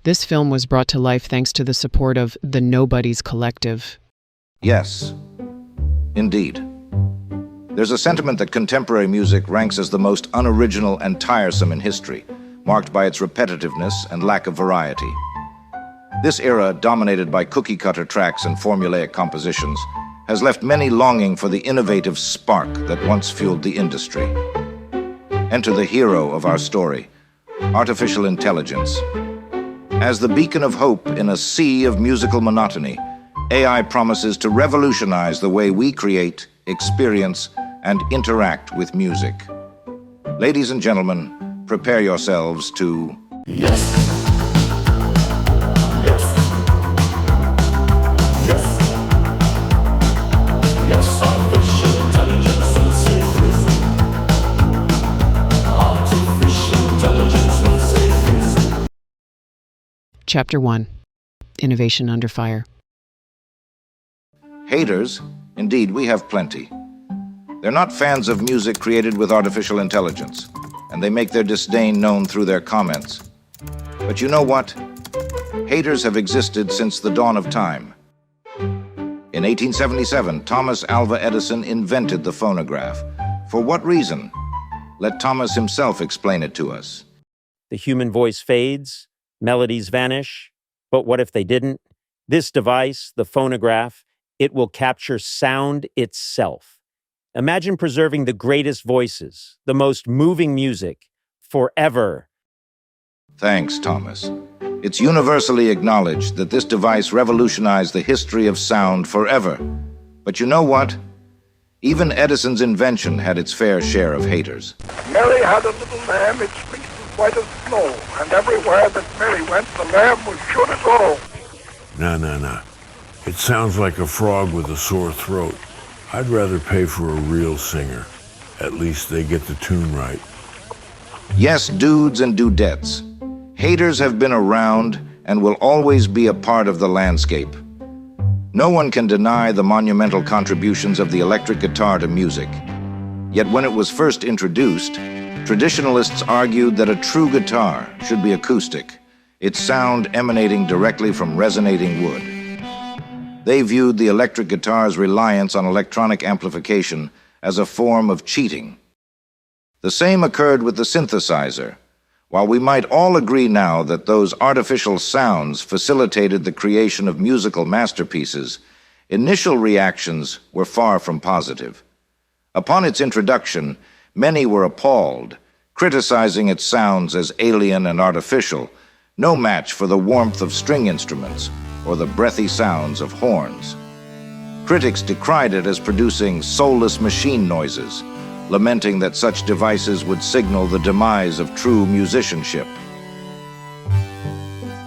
This film was brought to life thanks to the support of the Nobodies collective. Yes, indeed. There's a sentiment that contemporary music ranks as the most unoriginal and tiresome in history, marked by its repetitiveness and lack of variety. This era, dominated by cookie-cutter tracks and formulaic compositions, has left many longing for the innovative spark that once fueled the industry. Enter the hero of our story, artificial intelligence. As the beacon of hope in a sea of musical monotony, AI promises to revolutionize the way we create, experience, and interact with music. Ladies and gentlemen, prepare yourselves to... Yes. Yes. Yes. Yes, artificial intelligence will save reason. Artificial intelligence will save reason. Chapter 1. Innovation Under Fire. Haters? Indeed, we have plenty. They're not fans of music created with artificial intelligence, and they make their disdain known through their comments. But you know what? Haters have existed since the dawn of time. In 1877, Thomas Alva Edison invented the phonograph. For what reason? Let Thomas himself explain it to us. The human voice fades, melodies vanish, but what if they didn't? This device, the phonograph, it will capture sound itself. Imagine preserving the greatest voices, the most moving music, forever. Thanks, Thomas. It's universally acknowledged that this device revolutionized the history of sound forever. But you know what? Even Edison's invention had its fair share of haters. Mary had a little lamb, its fleece was white as snow, and everywhere that Mary went, the lamb was sure to go. No. It sounds like a frog with a sore throat. I'd rather pay for a real singer. At least they get the tune right. Yes, dudes and dudettes. Haters have been around and will always be a part of the landscape. No one can deny the monumental contributions of the electric guitar to music. Yet when it was first introduced, traditionalists argued that a true guitar should be acoustic, its sound emanating directly from resonating wood. They viewed the electric guitar's reliance on electronic amplification as a form of cheating. The same occurred with the synthesizer. While we might all agree now that those artificial sounds facilitated the creation of musical masterpieces, initial reactions were far from positive. Upon its introduction, many were appalled, criticizing its sounds as alien and artificial, no match for the warmth of string instruments or the breathy sounds of horns. Critics decried it as producing soulless machine noises, lamenting that such devices would signal the demise of true musicianship.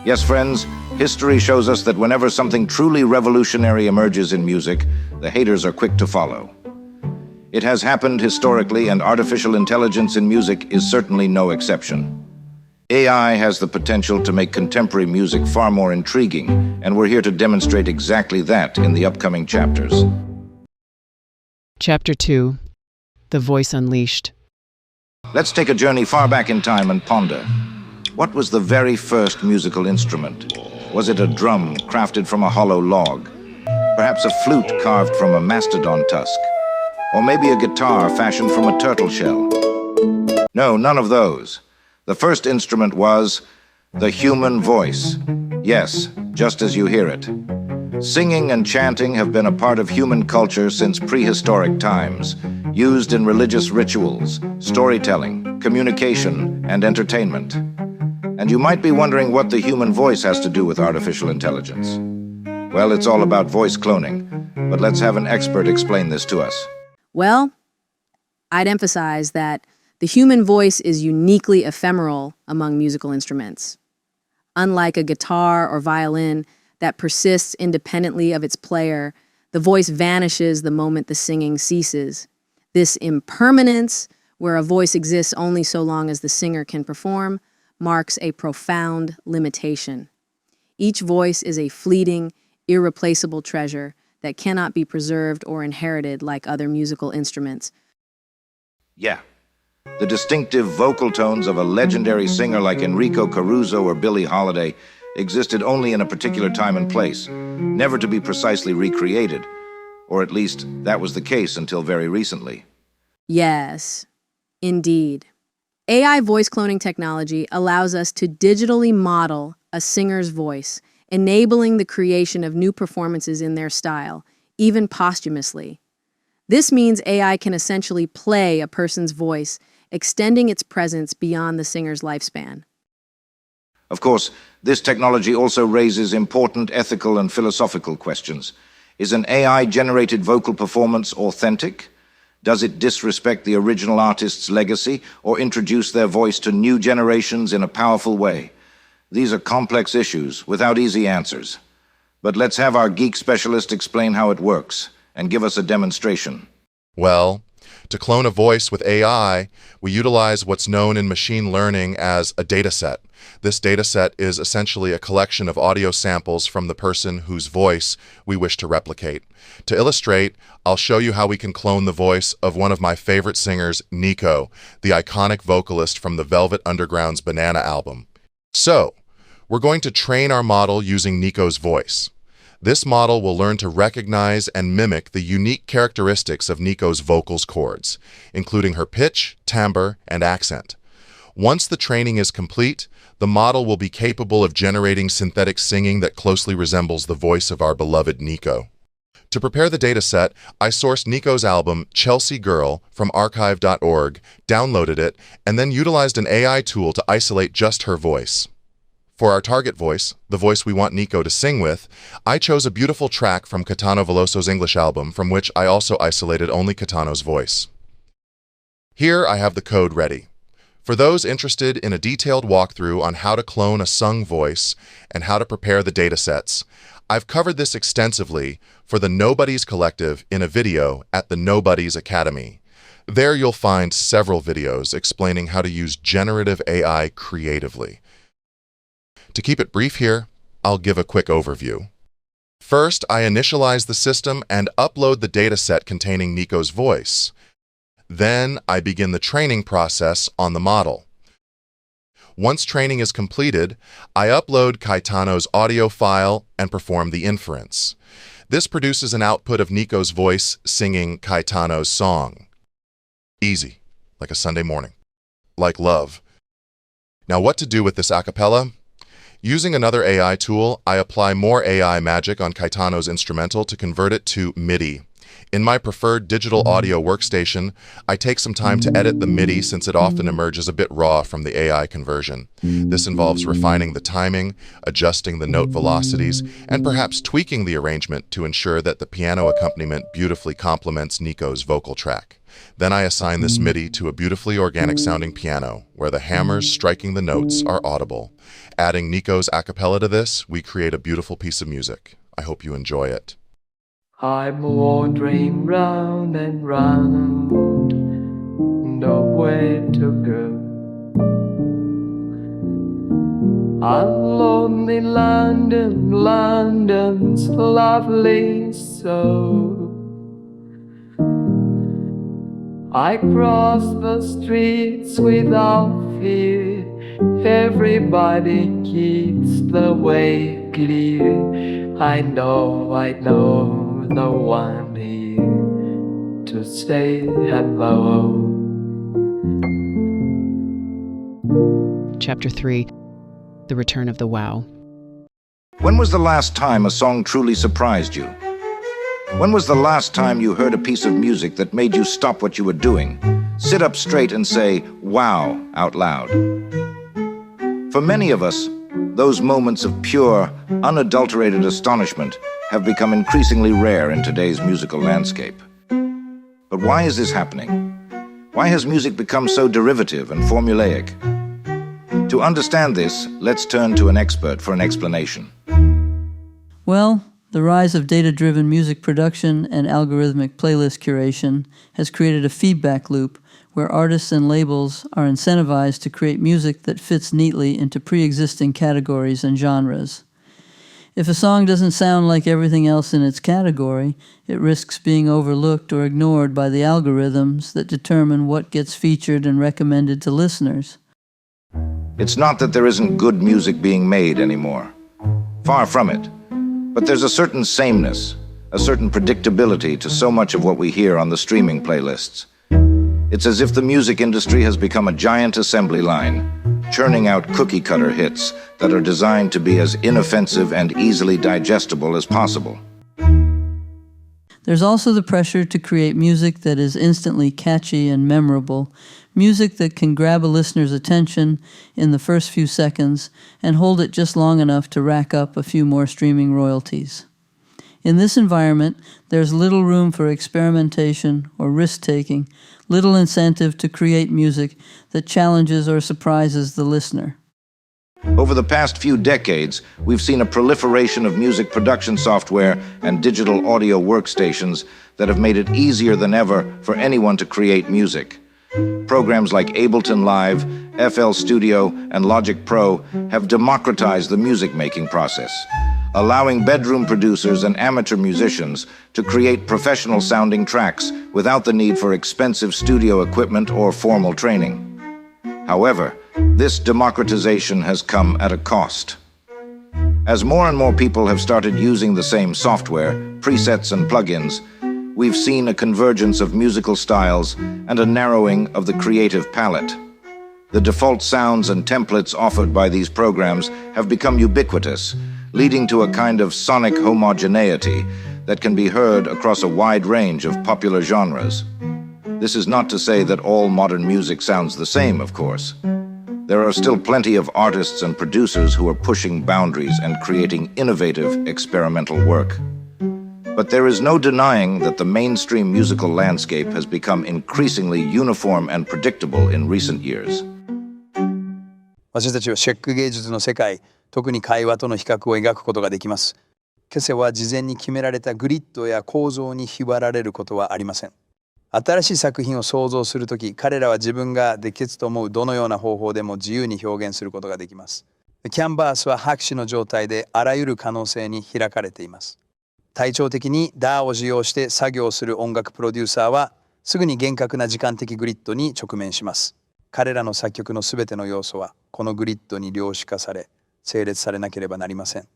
Yes, friends, history shows us that whenever something truly revolutionary emerges in music, the haters are quick to follow. It has happened historically, and artificial intelligence in music is certainly no exception. AI has the potential to make contemporary music far more intriguing, and we're here to demonstrate exactly that in the upcoming chapters. Chapter 2. The Voice Unleashed. Let's take a journey far back in time and ponder. What was the very first musical instrument? Was it a drum crafted from a hollow log? Perhaps a flute carved from a mastodon tusk? Or maybe a guitar fashioned from a turtle shell? No, none of those. The first instrument was the human voice. Yes, just as you hear it. Singing and chanting have been a part of human culture since prehistoric times, used in religious rituals, storytelling, communication, and entertainment. And you might be wondering what the human voice has to do with artificial intelligence. Well, it's all about voice cloning, but let's have an expert explain this to us. Well, I'd emphasize that the human voice is uniquely ephemeral among musical instruments. Unlike a guitar or violin that persists independently of its player, the voice vanishes the moment the singing ceases. This impermanence, where a voice exists only so long as the singer can perform, marks a profound limitation. Each voice is a fleeting, irreplaceable treasure that cannot be preserved or inherited like other musical instruments. Yeah. The distinctive vocal tones of a legendary singer like Enrico Caruso or Billie Holiday existed only in a particular time and place, never to be precisely recreated, or at least that was the case until very recently. Yes, indeed. AI voice cloning technology allows us to digitally model a singer's voice, enabling the creation of new performances in their style, even posthumously. This means AI can essentially play a person's voice, extending its presence beyond the singer's lifespan. Of course, this technology also raises important ethical and philosophical questions. Is an AI-generated vocal performance authentic? Does it disrespect the original artist's legacy or introduce their voice to new generations in a powerful way? These are complex issues without easy answers. But let's have our geek specialist explain how it works and give us a demonstration. Well, to clone a voice with AI, we utilize what's known in machine learning as a dataset. This dataset is essentially a collection of audio samples from the person whose voice we wish to replicate. To illustrate, I'll show you how we can clone the voice of one of my favorite singers, Nico, the iconic vocalist from the Velvet Underground's Banana album. So, we're going to train our model using Nico's voice. This model will learn to recognize and mimic the unique characteristics of Nico's vocals chords, including her pitch, timbre, and accent. Once the training is complete, the model will be capable of generating synthetic singing that closely resembles the voice of our beloved Nico. To prepare the dataset, I sourced Nico's album, Chelsea Girl, from archive.org, downloaded it, and then utilized an AI tool to isolate just her voice. For our target voice, the voice we want Nico to sing with, I chose a beautiful track from Caetano Veloso's English album, from which I also isolated only Caetano's voice. Here I have the code ready. For those interested in a detailed walkthrough on how to clone a sung voice and how to prepare the datasets, I've covered this extensively for the Nobodies Collective in a video at the Nobodies Academy. There you'll find several videos explaining how to use generative AI creatively. To keep it brief here, I'll give a quick overview. First, I initialize the system and upload the dataset containing Nico's voice. Then, I begin the training process on the model. Once training is completed, I upload Caetano's audio file and perform the inference. This produces an output of Nico's voice singing Caetano's song. Easy, like a Sunday morning. Like love. Now what to do with this a cappella? Using another AI tool, I apply more AI magic on Caetano's instrumental to convert it to MIDI. In my preferred digital audio workstation, I take some time to edit the MIDI since it often emerges a bit raw from the AI conversion. This involves refining the timing, adjusting the note velocities, and perhaps tweaking the arrangement to ensure that the piano accompaniment beautifully complements Nico's vocal track. Then I assign this MIDI to a beautifully organic-sounding piano, where the hammers striking the notes are audible. Adding Nico's a cappella to this, we create a beautiful piece of music. I hope you enjoy it. I'm wandering round and round, nowhere to go. I'm lonely London, London's lovely soul. I cross the streets without fear. Everybody keeps the way clear. I know no one here to say hello. Chapter 3: The Return of the Wow. When was the last time a song truly surprised you? When was the last time you heard a piece of music that made you stop what you were doing, sit up straight and say, "Wow," out loud? For many of us, those moments of pure, unadulterated astonishment have become increasingly rare in today's musical landscape. But why is this happening? Why has music become so derivative and formulaic? To understand this, let's turn to an expert for an explanation. Well, the rise of data-driven music production and algorithmic playlist curation has created a feedback loop where artists and labels are incentivized to create music that fits neatly into pre-existing categories and genres. If a song doesn't sound like everything else in its category, it risks being overlooked or ignored by the algorithms that determine what gets featured and recommended to listeners. It's not that there isn't good music being made anymore. Far from it. But there's a certain sameness, a certain predictability to so much of what we hear on the streaming playlists. It's as if the music industry has become a giant assembly line, churning out cookie-cutter hits that are designed to be as inoffensive and easily digestible as possible. There's also the pressure to create music that is instantly catchy and memorable, music that can grab a listener's attention in the first few seconds and hold it just long enough to rack up a few more streaming royalties. In this environment, there's little room for experimentation or risk-taking, little incentive to create music that challenges or surprises the listener. Over the past few decades, we've seen a proliferation of music production software and digital audio workstations that have made it easier than ever for anyone to create music. Programs like Ableton Live, FL Studio, and Logic Pro have democratized the music-making process, allowing bedroom producers and amateur musicians to create professional-sounding tracks without the need for expensive studio equipment or formal training. However, this democratization has come at a cost. As more and more people have started using the same software, presets and plugins, we've seen a convergence of musical styles and a narrowing of the creative palette. The default sounds and templates offered by these programs have become ubiquitous, leading to a kind of sonic homogeneity that can be heard across a wide range of popular genres. This is not to say that all modern music sounds the same, of course. There are still plenty of artists and producers who are pushing boundaries and creating innovative experimental work. But there is no denying that the mainstream musical landscape has become increasingly uniform and predictable in recent years. 私たちはチェック芸術の世界、特に会話との比較を描くことができます。消せは事前に決められたグリッドや構造に縛られることはありません。新しい作品を創造するとき、彼らは自分ができつと思うどのような方法でも自由に表現することができます。キャンバースは白紙の状態であらゆる可能性に開かれています。対照的に DAW を使用して作業する音楽プロデューサーはすぐに厳格な時間的グリッドに直面します。彼らの作曲のすべての要素はこのグリッドに量子化され、整列されなければなりません。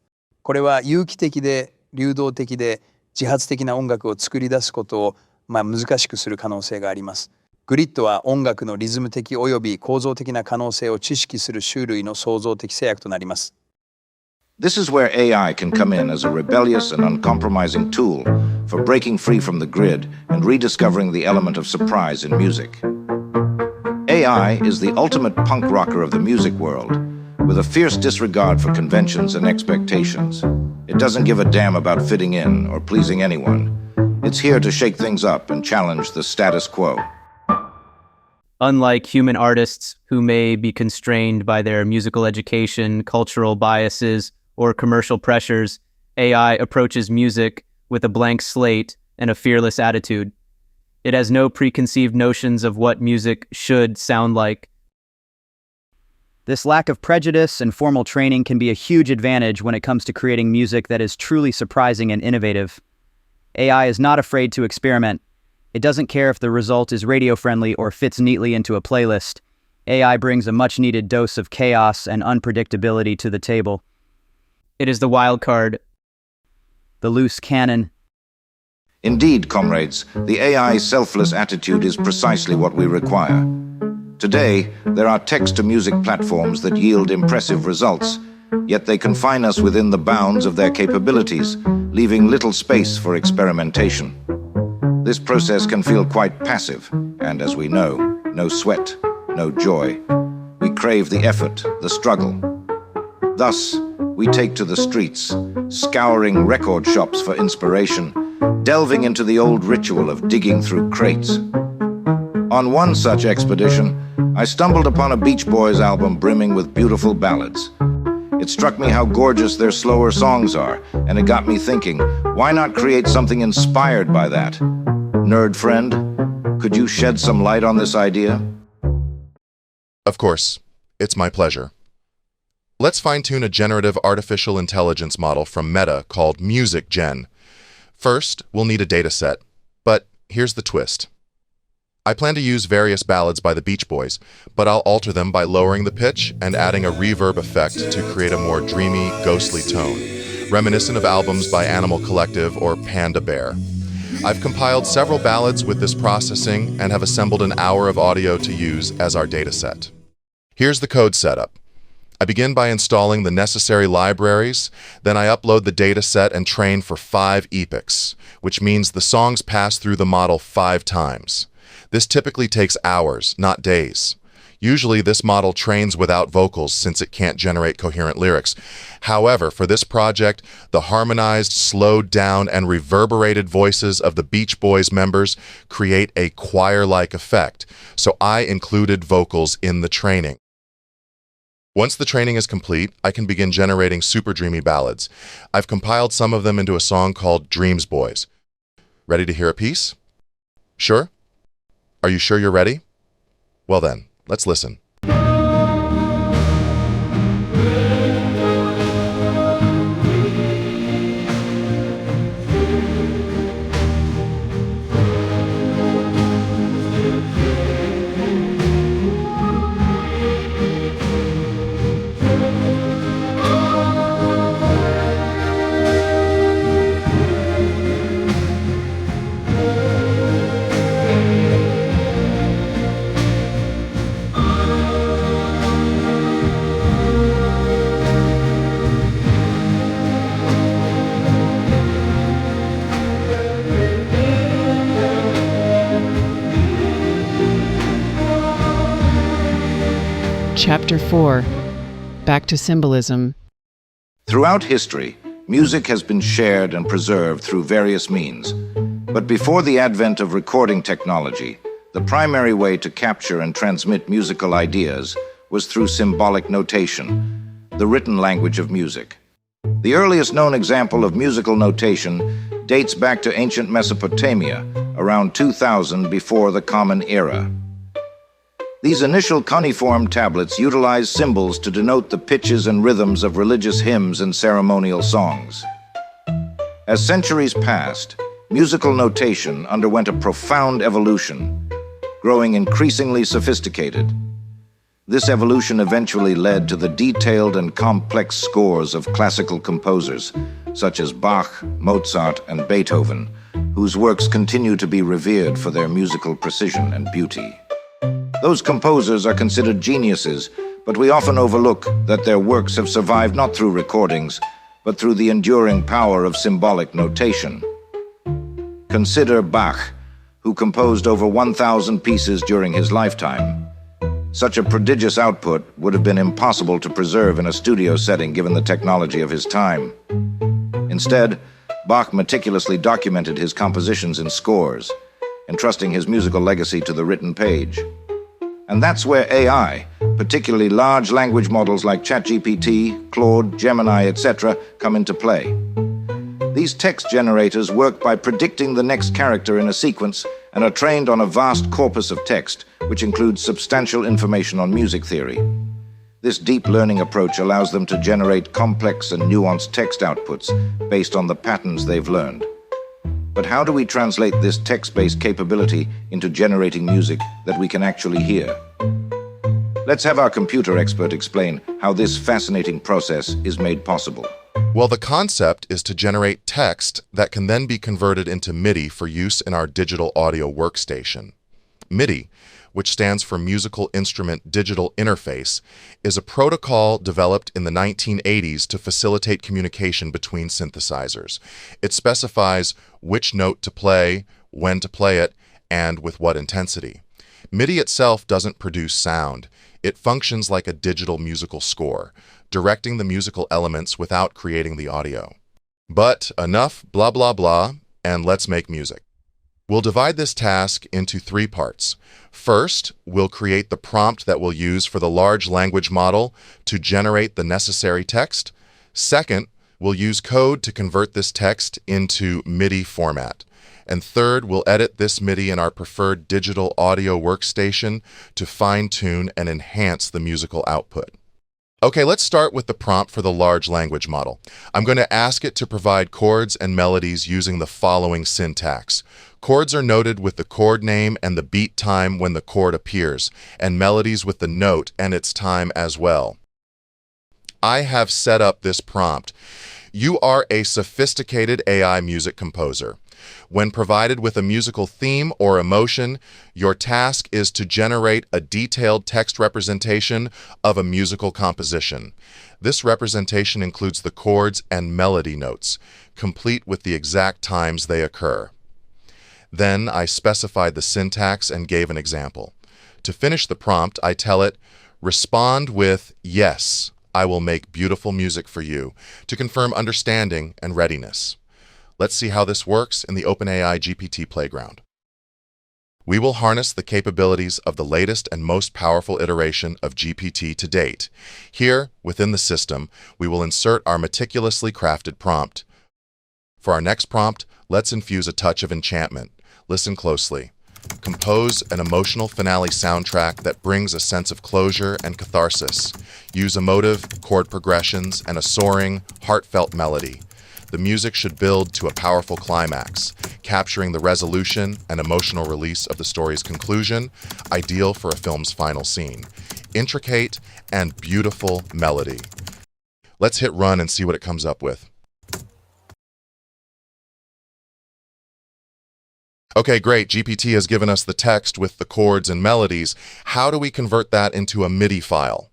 これは有機的で流動的で自発的な音楽を作り出すことを難しくする可能性があります。グリッドは音楽のリズム的および構造的な可能性を知識する種類の創造的制約となります。This is where AI can come in as a rebellious and uncompromising tool for breaking free from the grid and rediscovering the element of surprise in music. AI is the ultimate punk rocker of the music world, with a fierce disregard for conventions and expectations. It doesn't give a damn about fitting in or pleasing anyone. It's here to shake things up and challenge the status quo. Unlike human artists who may be constrained by their musical education, cultural biases, or commercial pressures, AI approaches music with a blank slate and a fearless attitude. It has no preconceived notions of what music should sound like. This lack of prejudice and formal training can be a huge advantage when it comes to creating music that is truly surprising and innovative. AI is not afraid to experiment. It doesn't care if the result is radio-friendly or fits neatly into a playlist. AI brings a much-needed dose of chaos and unpredictability to the table. It is the wild card, the loose cannon. Indeed, comrades, the AI's selfless attitude is precisely what we require. Today, there are text-to-music platforms that yield impressive results, yet they confine us within the bounds of their capabilities, leaving little space for experimentation. This process can feel quite passive, and as we know, no sweat, no joy. We crave the effort, the struggle. Thus, we take to the streets, scouring record shops for inspiration, delving into the old ritual of digging through crates. On one such expedition, I stumbled upon a Beach Boys album brimming with beautiful ballads. It struck me how gorgeous their slower songs are, and it got me thinking, why not create something inspired by that? Nerd friend, could you shed some light on this idea? Of course, it's my pleasure. Let's fine-tune a generative artificial intelligence model from Meta called MusicGen. First, we'll need a dataset, but here's the twist. I plan to use various ballads by the Beach Boys, but I'll alter them by lowering the pitch and adding a reverb effect to create a more dreamy, ghostly tone. reminiscent of albums by Animal Collective or Panda Bear. I've compiled several ballads with this processing and have assembled an hour of audio to use as our dataset. Here's the code setup. I begin by installing the necessary libraries, then I upload the dataset and train for 5 epochs, which means the songs pass through the model 5 times. This typically takes hours, not days. Usually this model trains without vocals since it can't generate coherent lyrics. However, for this project, the harmonized, slowed down, and reverberated voices of the Beach Boys members create a choir-like effect, so I included vocals in the training. Once the training is complete, I can begin generating super dreamy ballads. I've compiled some of them into a song called Dreams Boys. Ready to hear a piece? Sure? Are you sure you're ready? Well then, let's listen. Chapter 4. Back to Symbolism. Throughout history, music has been shared and preserved through various means. But before the advent of recording technology, the primary way to capture and transmit musical ideas was through symbolic notation, the written language of music. The earliest known example of musical notation dates back to ancient Mesopotamia, around 2000 before the Common Era. These initial cuneiform tablets utilized symbols to denote the pitches and rhythms of religious hymns and ceremonial songs. As centuries passed, musical notation underwent a profound evolution, growing increasingly sophisticated. This evolution eventually led to the detailed and complex scores of classical composers, such as Bach, Mozart, and Beethoven, whose works continue to be revered for their musical precision and beauty. Those composers are considered geniuses, but we often overlook that their works have survived not through recordings, but through the enduring power of symbolic notation. Consider Bach, who composed over 1,000 pieces during his lifetime. Such a prodigious output would have been impossible to preserve in a studio setting given the technology of his time. Instead, Bach meticulously documented his compositions in scores, entrusting his musical legacy to the written page. And that's where AI, particularly large language models like ChatGPT, Claude, Gemini, etc., come into play. These text generators work by predicting the next character in a sequence and are trained on a vast corpus of text, which includes substantial information on music theory. This deep learning approach allows them to generate complex and nuanced text outputs based on the patterns they've learned. But how do we translate this text-based capability into generating music that we can actually hear? Let's have our computer expert explain how this fascinating process is made possible. Well, the concept is to generate text that can then be converted into MIDI for use in our digital audio workstation. MIDI, which stands for Musical Instrument Digital Interface, is a protocol developed in the 1980s to facilitate communication between synthesizers. It specifies which note to play, when to play it, and with what intensity. MIDI itself doesn't produce sound. It functions like a digital musical score, directing the musical elements without creating the audio. But enough blah blah blah, and let's make music. We'll divide this task into 3 parts. First, we'll create the prompt that we'll use for the large language model to generate the necessary text. Second, we'll use code to convert this text into MIDI format. And third, we'll edit this MIDI in our preferred digital audio workstation to fine-tune and enhance the musical output. Okay, let's start with the prompt for the large language model. I'm going to ask it to provide chords and melodies using the following syntax. Chords are noted with the chord name and the beat time when the chord appears, and melodies with the note and its time as well. I have set up this prompt You are a sophisticated AI music composer. When provided with a musical theme or emotion, your task is to generate a detailed text representation of a musical composition. This representation includes the chords and melody notes, complete with the exact times they occur. Then I specified the syntax and gave an example. To finish the prompt, I tell it, respond with, yes, I will make beautiful music for you, to confirm understanding and readiness. Let's see how this works in the OpenAI GPT playground. We will harness the capabilities of the latest and most powerful iteration of GPT to date. Here, within the system, we will insert our meticulously crafted prompt. For our next prompt, let's infuse a touch of enchantment. Listen closely. Compose an emotional finale soundtrack that brings a sense of closure and catharsis. Use emotive chord progressions and a soaring, heartfelt melody. The music should build to a powerful climax, capturing the resolution and emotional release of the story's conclusion, ideal for a film's final scene. Intricate and beautiful melody. Let's hit run and see what it comes up with. Okay, great. GPT has given us the text with the chords and melodies. How do we convert that into a MIDI file?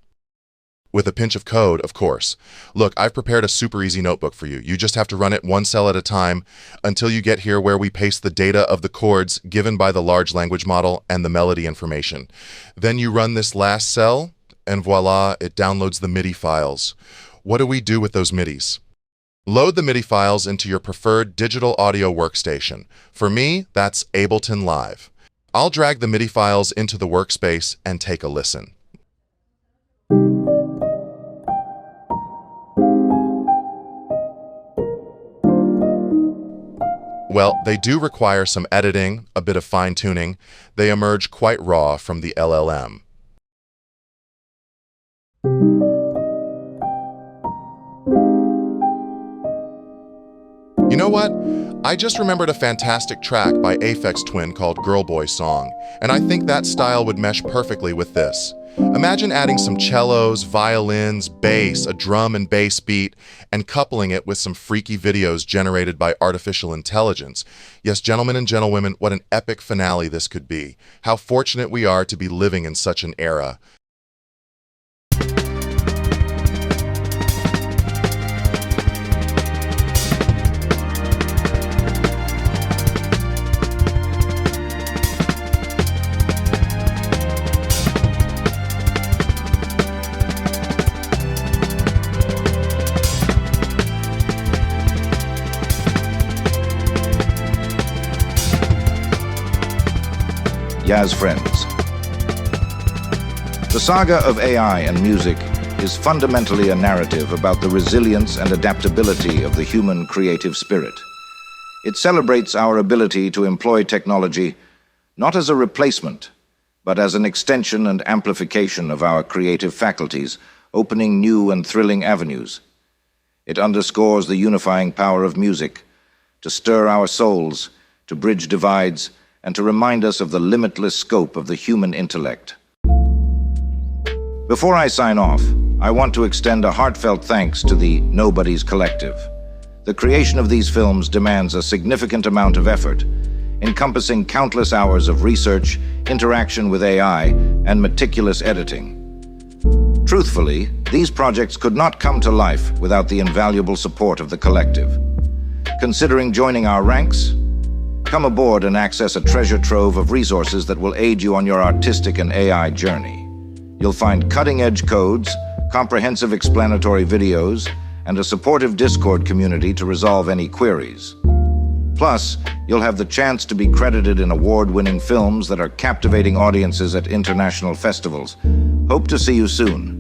With a pinch of code, of course. Look, I've prepared a super easy notebook for you. You just have to run it one cell at a time until you get here where we paste the data of the chords given by the large language model and the melody information. Then you run this last cell, and voila, it downloads the MIDI files. What do we do with those MIDIs? Load the MIDI files into your preferred digital audio workstation. For me, that's Ableton Live. I'll drag the MIDI files into the workspace and take a listen. Well, they do require some editing, a bit of fine-tuning. They emerge quite raw from the LLM. You know what? I just remembered a fantastic track by Aphex Twin called Girl Boy Song, and I think that style would mesh perfectly with this. Imagine adding some cellos, violins, bass, a drum and bass beat, and coupling it with some freaky videos generated by artificial intelligence. Yes, gentlemen and gentlewomen, what an epic finale this could be. How fortunate we are to be living in such an era. Yaz friends. The saga of AI and music is fundamentally a narrative about the resilience and adaptability of the human creative spirit. It celebrates our ability to employ technology not as a replacement, but as an extension and amplification of our creative faculties, opening new and thrilling avenues. It underscores the unifying power of music to stir our souls, to bridge divides, and to remind us of the limitless scope of the human intellect. Before I sign off, I want to extend a heartfelt thanks to the Nobodies collective. The creation of these films demands a significant amount of effort, encompassing countless hours of research, interaction with AI, and meticulous editing. Truthfully, these projects could not come to life without the invaluable support of the collective. Considering joining our ranks? Come aboard and access a treasure trove of resources that will aid you on your artistic and AI journey. You'll find cutting-edge codes, comprehensive explanatory videos, and a supportive Discord community to resolve any queries. Plus, you'll have the chance to be credited in award-winning films that are captivating audiences at international festivals. Hope to see you soon.